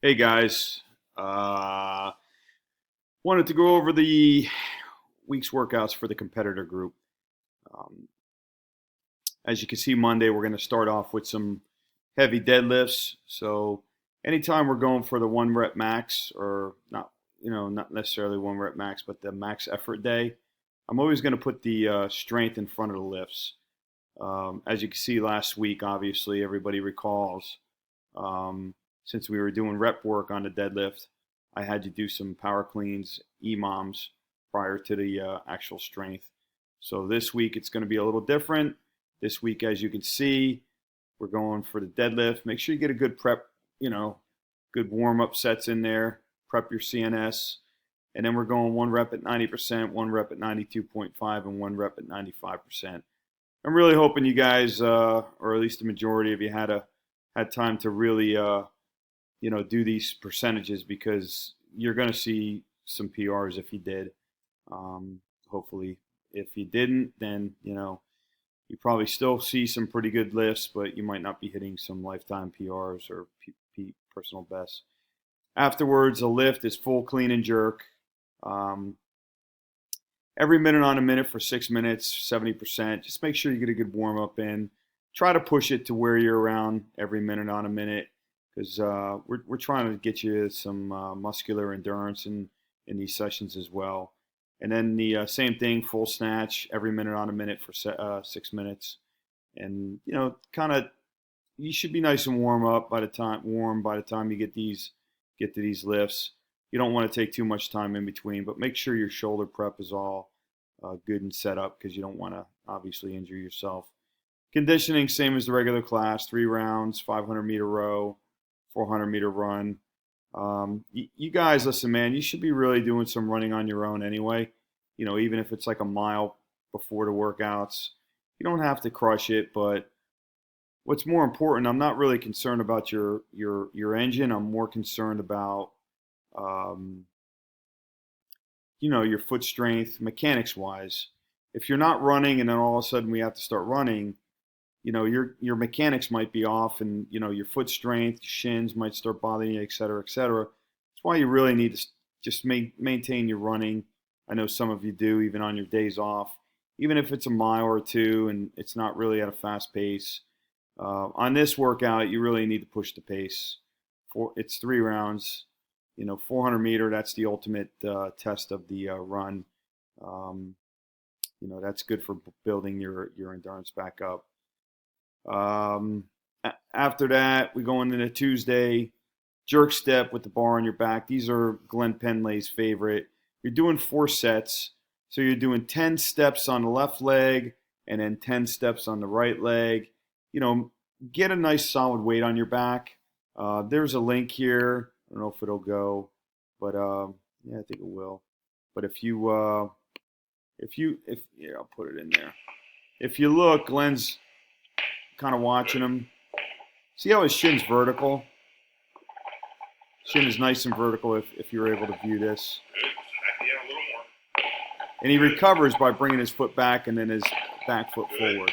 Hey guys, uh, wanted to go over the week's workouts for the competitor group. Um, as you can see, Monday we're going to start off with some heavy deadlifts. So anytime we're going for the 1 rep max, or not, not necessarily 1 rep max, but the max effort day, I'm always going to put the strength in front of the lifts. As you can see last week, obviously everybody recalls. Um, since we were doing rep work on the deadlift, I had to do some power cleans, EMOMs prior to the actual strength. So this week it's going to be a little different. This week, as you can see, we're going for the deadlift. Make sure you get a good prep, good warm up sets in there. Prep your CNS. And then we're going 1 rep at 90%, 1 rep at 92.5, and 1 rep at 95%. I'm really hoping you guys, or at least the majority of you, had time to really, do these percentages because you're going to see some PRs if you did. Hopefully, if you didn't, then you probably still see some pretty good lifts, but you might not be hitting some lifetime PRs or personal bests. Afterwards, a lift is full clean and jerk. Um, every minute on a minute for 6 minutes, 70%. Just make sure you get a good warm up in. Try to push it to where you're around every minute on a minute because we're trying to get you some muscular endurance in these sessions as well. And then the same thing, full snatch every minute on a minute for 6 minutes. And kind of you should be nice and warm by the time you get to these lifts. You don't want to take too much time in between, but make sure your shoulder prep is all good and set up because you don't want to obviously injure yourself. Conditioning, same as the regular class, 3 rounds, 500-meter row, 400-meter run. You guys, listen, man, you should be really doing some running on your own anyway. Even if it's like a mile before the workouts, you don't have to crush it. But what's more important, I'm not really concerned about your engine. I'm more concerned about um, your foot strength, mechanics wise. If you're not running and then all of a sudden we have to start running, your mechanics might be off, and your foot strength, your shins might start bothering you, et cetera, et cetera. That's why you really need to just maintain your running. I know some of you do, even on your days off, even if it's a mile or two and it's not really at a fast pace. On this workout, you really need to push the pace. It's 3 rounds. 400-meter. That's the ultimate test of the run. Um, that's good for building your endurance back up. After that, we go into the Tuesday jerk step with the bar on your back. These are Glenn Penley's favorite. You're doing 4 sets. So you're doing 10 steps on the left leg and then 10 steps on the right leg. Get a nice solid weight on your back. There's a link here. I don't know if it'll go, but yeah, I think it will. But if yeah, I'll put it in there. If you look, Glenn's kind of watching him. See how his shin's vertical? Shin is nice and vertical if you're able to view this. Yeah, a little more. And he recovers by bringing his foot back and then his back foot forward.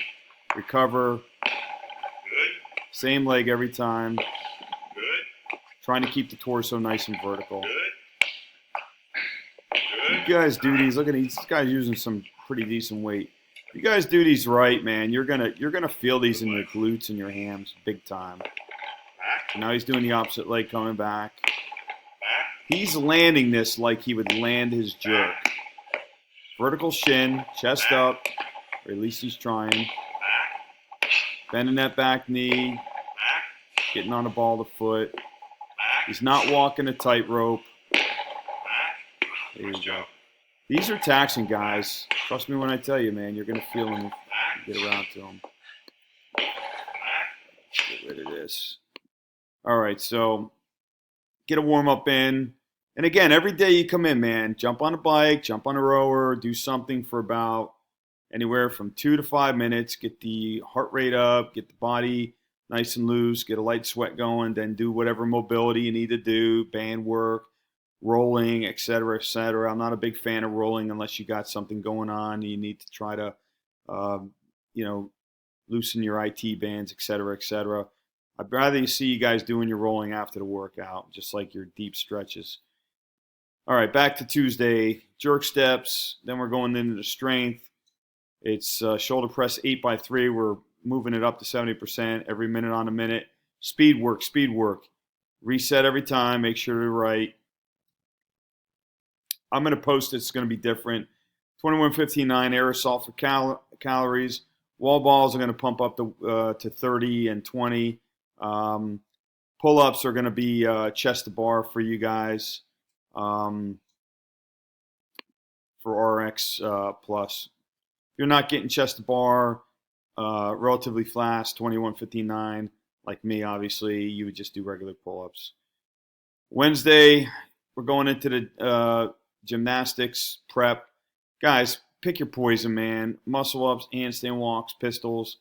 Recover. Good. Same leg every time. Good. Trying to keep the torso nice and vertical. Good. You guys do these. Look at these. This guy's using some pretty decent weight. You guys do these right, man. You're gonna feel these in your glutes and your hams big time. Back. So now he's doing the opposite leg coming back. Back. He's landing this like he would land his jerk. Vertical shin, chest up, or at least he's trying. Back. Bending that back knee, Back. getting on the ball of the foot. Back. He's not walking a tightrope. Back. There you go. These are taxing, guys. Trust me when I tell you, man. You're going to feel them if you get around to them. Get rid of this. All right, so get a warm-up in. And again, every day you come in, man, jump on a bike, jump on a rower, do something for about anywhere from 2 to 5 minutes. Get the heart rate up, get the body nice and loose, get a light sweat going, then do whatever mobility you need to do, band work, rolling, et cetera, et cetera. I'm not a big fan of rolling unless you got something going on. You need to try to, loosen your IT bands, et cetera, et cetera. I'd rather see you guys doing your rolling after the workout, just like your deep stretches. All right, back to Tuesday. Jerk steps. Then we're going into the strength. It's shoulder press 8x3. We're moving it up to 70% every minute on a minute. Speed work, speed work. Reset every time. Make sure you're right. I'm going to post it's going to be different. 21:15.9 air assault for calories. Wall balls are going to pump up to 30 and 20. Pull-ups are going to be chest to bar for you guys for RX plus. If you're not getting chest to bar relatively fast, 21:15.9, like me, obviously, you would just do regular pull-ups. Wednesday, we're going into the gymnastics prep. Guys, pick your poison, man. Muscle ups, handstand walks, pistols.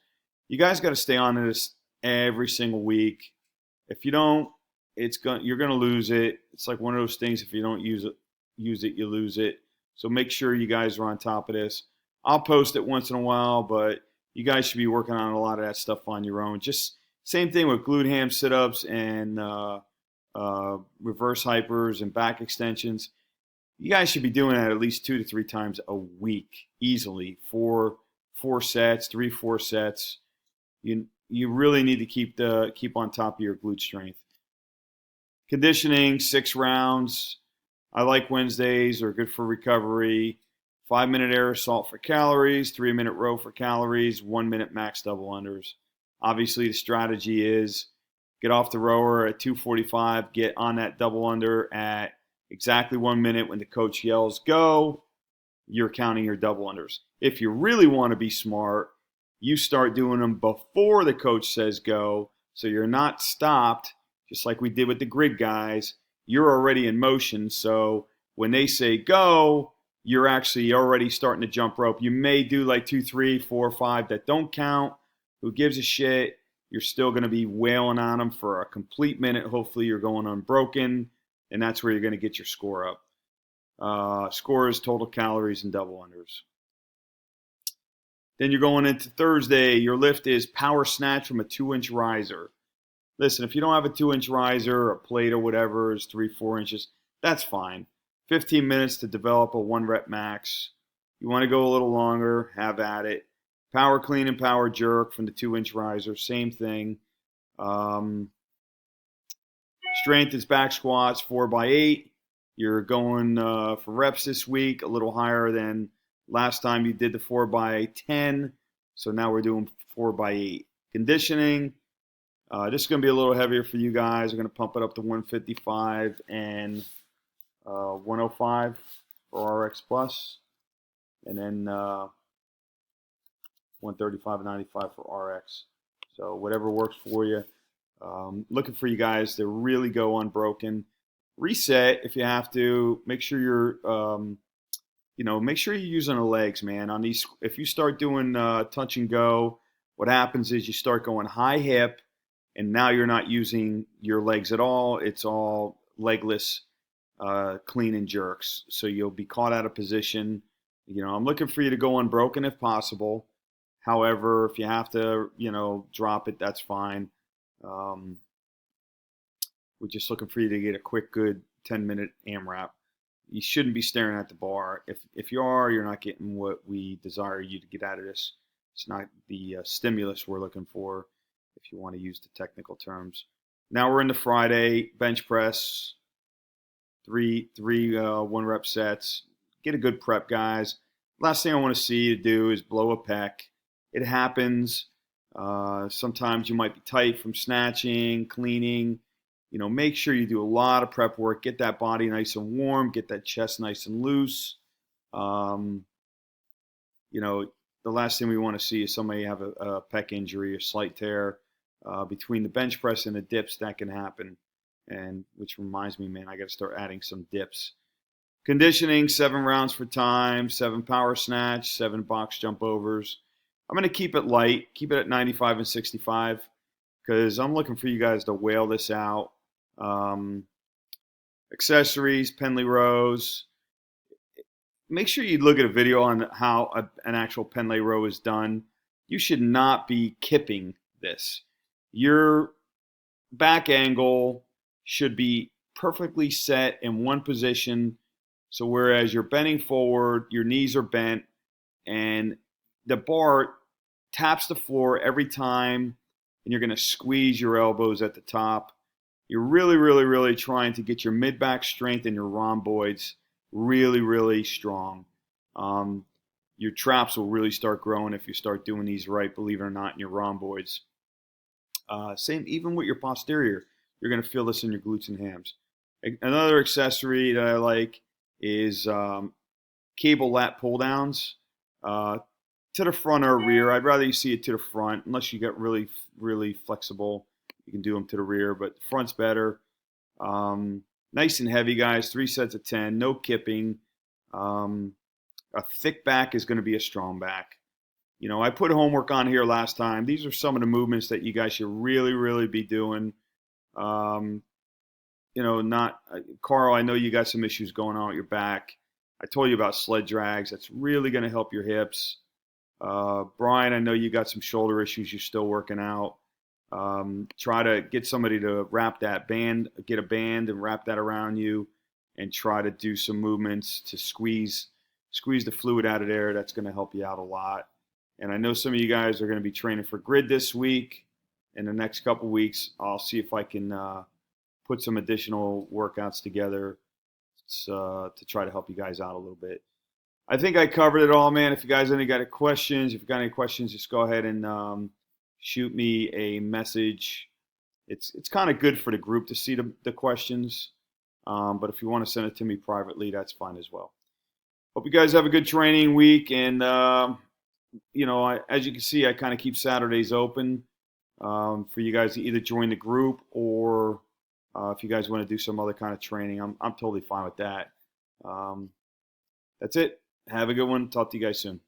You guys got to stay on this every single week. If you don't, you're gonna lose it. It's like one of those things. If you don't use it, you lose it. So make sure you guys are on top of this. I'll post it once in a while, but you guys should be working on a lot of that stuff on your own. Just same thing with glute ham sit-ups and reverse hypers and back extensions. You guys should be doing that at least 2 to 3 times a week, easily. 4 sets, 3-4 sets. You really need to keep on top of your glute strength. Conditioning, 6 rounds. I like Wednesdays. Are good for recovery. 5-minute air assault for calories, 3-minute row for calories, 1-minute max double unders. Obviously, the strategy is get off the rower at 2:45, get on that double under at exactly 1 minute. When the coach yells go, you're counting your double unders. If you really want to be smart, you start doing them before the coach says go, so you're not stopped, just like we did with the grid guys. You're already in motion, so when they say go, you're actually already starting to jump rope. You may do like 2, 3, 4, 5 that don't count. Who gives a shit? You're still going to be wailing on them for a complete minute. Hopefully you're going unbroken, and that's where you're going to get your score up. Score is total calories and double unders. Then you're going into Thursday. Your lift is power snatch from a 2-inch riser. Listen, if you don't have a 2-inch riser, a plate or whatever is 3-4 inches, that's fine. 15 minutes to develop a 1-rep max. You want to go a little longer, have at it. Power clean and power jerk from the 2-inch riser, same thing. Strength is back squats, 4x8. You're going for reps this week, a little higher than last time you did the 4x10. So now we're doing 4x8. Conditioning, this is going to be a little heavier for you guys. We're going to pump it up to 155 and 105 for RX Plus. And then 135 and 95 for RX. So whatever works for you. Looking for you guys to really go unbroken. Reset if you have to. Make sure you're, make sure you're using the legs, man. On these, if you start doing touch and go, what happens is you start going high hip, and now you're not using your legs at all. It's all legless, clean and jerks. So you'll be caught out of position. I'm looking for you to go unbroken if possible. However, if you have to, drop it, that's fine. We're just looking for you to get a quick, good 10-minute AMRAP. You shouldn't be staring at the bar. If you are, you're not getting what we desire you to get out of this. It's not the stimulus we're looking for, if you want to use the technical terms. Now we're into Friday, bench press, three 1-rep sets. Get a good prep, guys. Last thing I want to see you do is blow a pec. It happens. Sometimes you might be tight from snatching, cleaning. Make sure you do a lot of prep work. Get that body nice and warm. Get that chest nice and loose. The last thing we want to see is somebody have a pec injury, a slight tear. Between the bench press and the dips, that can happen. And which reminds me, man, I got to start adding some dips. Conditioning, 7 rounds for time, 7 power snatch, 7 box jump overs. I'm going to keep it light, keep it at 95 and 65, because I'm looking for you guys to whale this out. Accessories, Penley rows. Make sure you look at a video on how an actual Penley row is done. You should not be kipping this. You're back angle should be perfectly set in one position. So whereas you're bending forward, your knees are bent, and the bar taps the floor every time, and you're going to squeeze your elbows at the top. You're really, really, really trying to get your mid-back strength and your rhomboids really, really strong. Um, your traps will really start growing if you start doing these right, believe it or not, in your rhomboids. Same even with your posterior. You're going to feel this in your glutes and hams. Another accessory that I like is cable lat pull downs to the front or rear. I'd rather you see it to the front, unless you get really, really flexible. You can do them to the rear, but the front's better. Nice and heavy, guys. 3 sets of 10. No kipping. A thick back is going to be a strong back. You know, I put homework on here last time. These are some of the movements that you guys should really, really be doing. You know, not Carl, I know you got some issues going on with your back. I told you about sled drags. That's really going to help your hips. Brian, I know you got some shoulder issues you're still working out. Try to get somebody to wrap that band, get a band and wrap that around you, and try to do some movements to squeeze the fluid out of there. That's going to help you out a lot. And I know some of you guys are going to be training for grid this week. In the next couple weeks, I'll see if I can put some additional workouts together to try to help you guys out a little bit. I think I covered it all, man. If you guys got any questions, just go ahead and shoot me a message. It's kind of good for the group to see the questions, but if you want to send it to me privately, that's fine as well. Hope you guys have a good training week, and you know, as you can see, I kind of keep Saturdays open for you guys to either join the group or if you guys want to do some other kind of training. I'm totally fine with that. That's it. Have a good one. Talk to you guys soon.